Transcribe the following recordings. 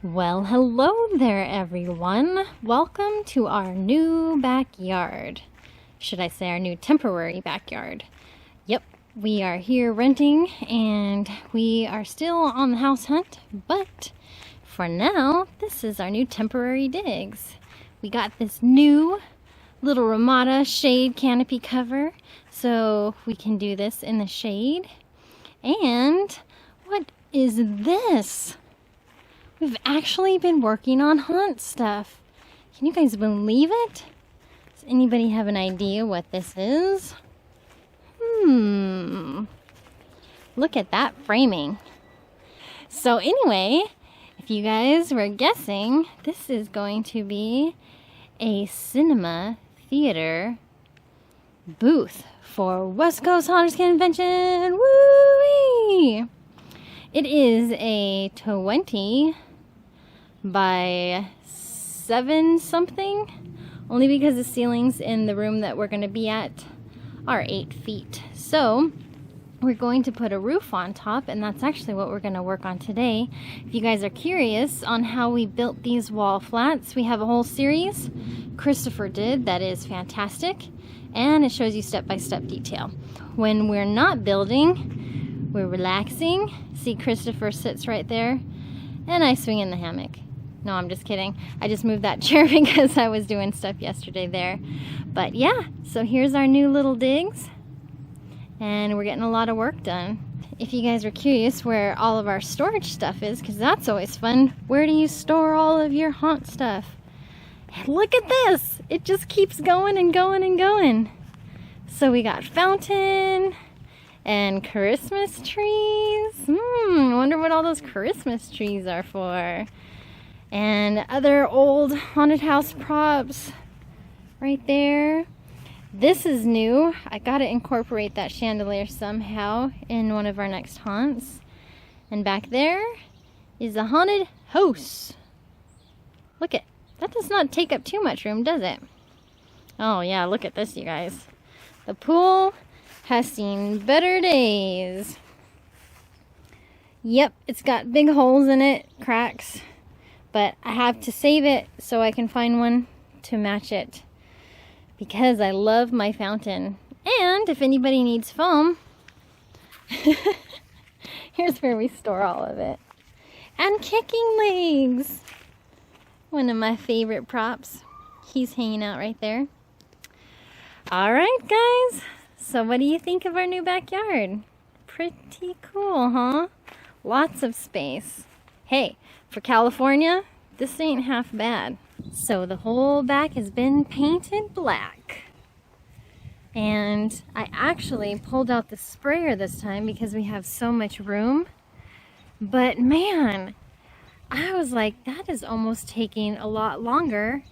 Well, hello there, everyone. Welcome to our new backyard. Should I say our new temporary backyard? Yep, we are here renting and we are still on the house hunt, but for now, this is our new temporary digs. We got this new little Ramada shade canopy cover, so we can do this in the shade. And what is this? We've actually been working on haunt stuff. Can you guys believe it? Does anybody have an idea what this is? Look at that framing. So anyway, if you guys were guessing, this is going to be a cinema theater booth for West Coast Haunters Convention. Woo-wee! It is a 20 by 7 something, only because the ceilings in the room that we're going to be at are 8 feet. So we're going to put a roof on top, and that's actually what we're going to work on today. If you guys are curious on how we built these wall flats, we have a whole series Christopher did that is fantastic, and it shows you step-by-step detail. When we're not building, we're relaxing. See, Christopher sits right there, and I swing in the hammock. No, I'm just kidding. I just moved that chair because I was doing stuff yesterday there. But yeah, so here's our new little digs, and we're getting a lot of work done. If you guys are curious where all of our storage stuff is, because that's always fun, where do you store all of your haunt stuff? And look at this! It just keeps going and going and going. So we got fountain and Christmas trees. I wonder what all those Christmas trees are for. And other old haunted house props right there. This is new. I gotta incorporate that chandelier somehow in one of our next haunts. And back there is a haunted house. Look at that. Does not take up too much room, does it? Oh yeah, look at this, you guys. The pool has seen better days. Yep, it's got big holes in it, cracks. But I have to save it so I can find one to match it, because I love my fountain. And if anybody needs foam, here's where we store all of it. And kicking legs, one of my favorite props. He's hanging out right there. All right, guys. So what do you think of our new backyard? Pretty cool, huh? Lots of space. Hey, for California, this ain't half bad. So the whole back has been painted black. And I actually pulled out the sprayer this time because we have so much room. But man, I was like, that is almost taking a lot longer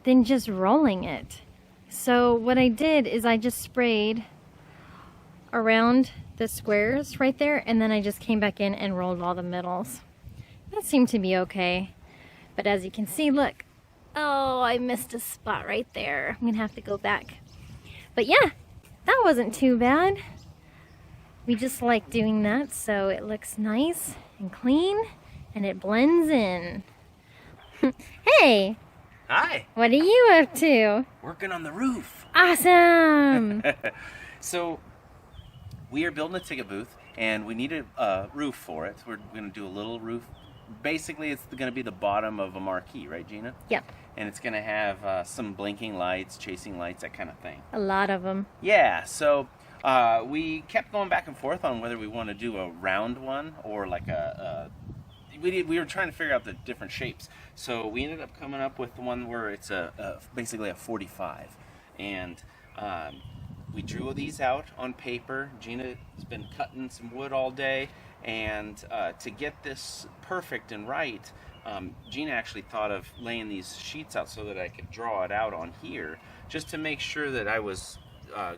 than just rolling it. So what I did is I just sprayed around the squares right there, and then I just came back in and rolled all the middles. That seemed to be okay. But as you can see, look. Oh, I missed a spot right there. I'm gonna have to go back. But yeah, that wasn't too bad. We just like doing that so it looks nice and clean and it blends in. Hey! Hi! What are you up to? Working on the roof. Awesome! So, we are building a ticket booth and we need a roof for it. We're going to do a little roof. Basically, it's going to be the bottom of a marquee, right, Gina? Yep. And it's going to have some blinking lights, chasing lights, that kind of thing. A lot of them. Yeah, so we kept going back and forth on whether we want to do a round one or like we were trying to figure out the different shapes. So we ended up coming up with the one where it's basically a 45. And we drew these out on paper. Gina has been cutting some wood all day. And to get this perfect and right, Gina actually thought of laying these sheets out so that I could draw it out on here, just to make sure that I was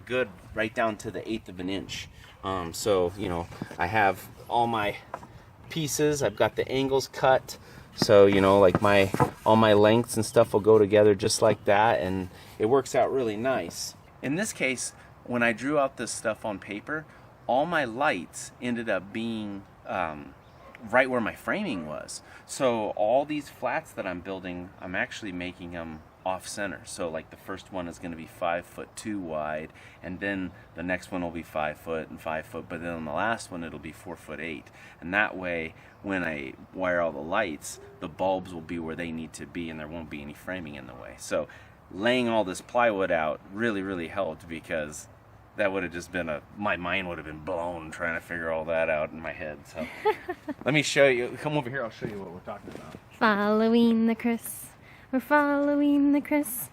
good right down to the 1/8 of an inch. So, you know, I have all my pieces. I've got the angles cut. So, you know, like all my lengths and stuff will go together just like that, and it works out really nice. In this case, when I drew out this stuff on paper, all my lights ended up being right where my framing was. So all these flats that I'm building, I'm actually making them off center. So like the first one is going to be 5'2" wide, and then the next one will be 5 foot and 5 foot, but then on the last one it'll be 4'8". And that way, when I wire all the lights, the bulbs will be where they need to be, and there won't be any framing in the way. So laying all this plywood out really helped, because that would have just been my mind would have been blown trying to figure all that out in my head. So let me show you. Come over here, I'll show you what we're talking about. Following the Chris. We're following the Chris.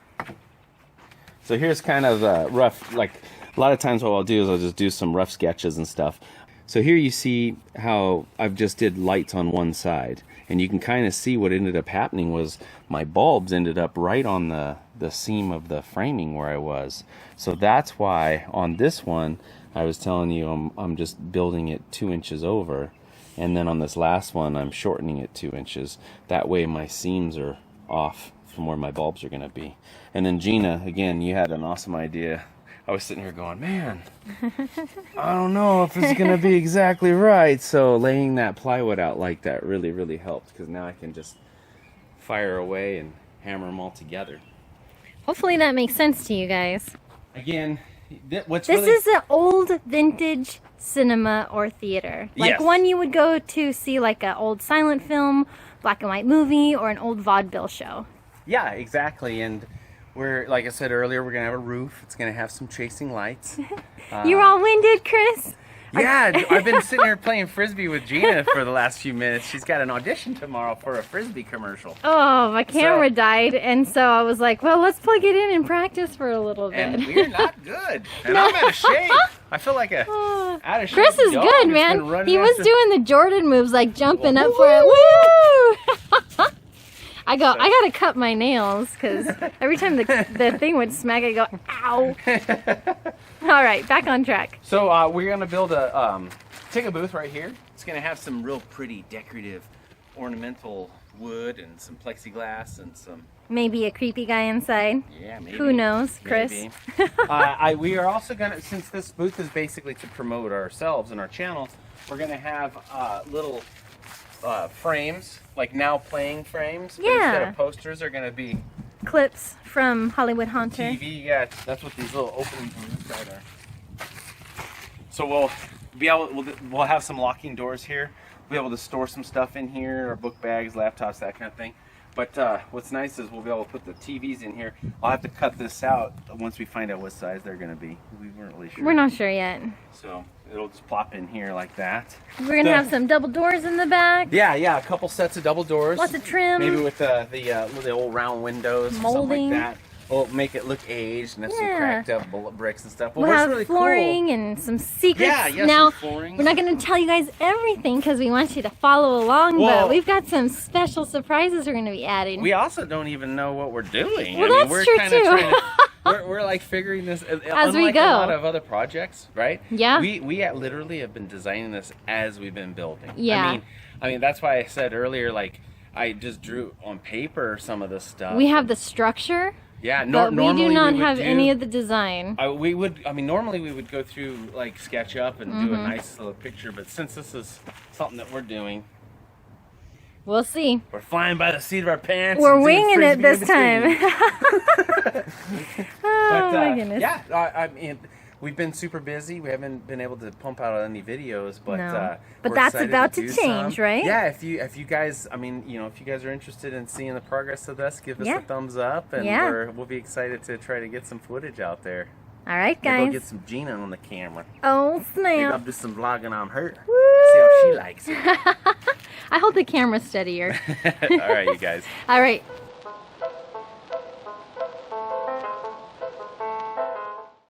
So here's kind of rough, like a lot of times what I'll do is I'll just do some rough sketches and stuff. So here you see how I've just did lights on one side, and you can kind of see what ended up happening was my bulbs ended up right on the seam of the framing where I was. So that's why on this one I was telling you I'm just building it 2 inches over, and then on this last one I'm shortening it 2 inches. That way my seams are off from where my bulbs are going to be. And then Gina, again, you had an awesome idea. I was sitting here going, man, I don't know if it's going to be exactly right. So laying that plywood out like that really helped, because now I can just fire away and hammer them all together. Hopefully that makes sense to you guys. Again, this is an old vintage cinema or theater. Like Yes. one you would go to see, like an old silent film, black and white movie, or an old vaudeville show. Yeah, exactly. And we're, like I said earlier, we're going to have a roof. It's going to have some chasing lights. You're all winded, Chris. Yeah, I've been sitting here playing Frisbee with Gina for the last few minutes. She's got an audition tomorrow for a Frisbee commercial. Oh, my camera died, and so I was like, well, let's plug it in and practice for a little bit. And we're not good. And I'm out of shape. I feel like a out of shape Chris is dog good, who's man. been running He was after- doing the Jordan moves, like jumping up for it. Woo! I gotta cut my nails, because every time the thing would smack, I go, ow. All right, back on track. So we're gonna build take a booth right here. It's gonna have some real pretty decorative ornamental wood and some plexiglass and some, Maybe a creepy guy inside. yeah, maybe. Who knows, Chris? Maybe. We are also gonna, since this booth is basically to promote ourselves and our channel, we're gonna have little frames, like now playing frames. But instead Yeah. of posters, are gonna be Clips from Hollywood Haunter. TV. Yeah, that's what these little openings on this side are. So we'll have some locking doors here. We'll be able to store some stuff in here, our book bags, laptops, that kind of thing. But what's nice is we'll be able to put the TVs in here. I'll have to cut this out once we find out what size they're going to be. We weren't really sure. We're not sure yet. So it'll just plop in here like that. We're gonna have some double doors in the back. Yeah, a couple sets of double doors. Lots of trim. Maybe with the old round windows, or Molding. something like that. We'll make it look aged and have some Yeah. cracked up bullet bricks and stuff. But We'll what's have really flooring cool, and some secrets. Yeah, Now, some flooring. we're not going to tell you guys everything because we want you to follow along, Well- but we've got some special surprises we're going to be adding. We also don't even know what we're doing. Well, that's we're true, kinda too. Trying to, we're like figuring this As we unlike go. a lot of other projects, right? Yeah. We literally have been designing this as we've been building. Yeah. I mean that's why I said earlier, like I just drew on paper some of this stuff. We have the structure, yeah, but we normally do not would have do- any of the design. Normally we would go through like SketchUp and do a Mm-hmm. nice little picture, but since this is something that we're doing, We'll see. we're flying by the seat of our pants. We're and doing winging it Frisbee in this time. between. Oh, my goodness. Yeah, I mean, we've been super busy. We haven't been able to pump out any videos, but No. But we're that's excited about to do change, some. right? Yeah, if you guys, I mean, if you guys are interested in seeing the progress of this, give us Yeah. a thumbs up, and Yeah. we'll be excited to try to get some footage out there. All right, Maybe I'll guys. get some Gina on the camera. Oh, Maybe I'll snap. do some vlogging on her. Woo! See how she likes it. I hold the camera steadier. All right, you guys. All right.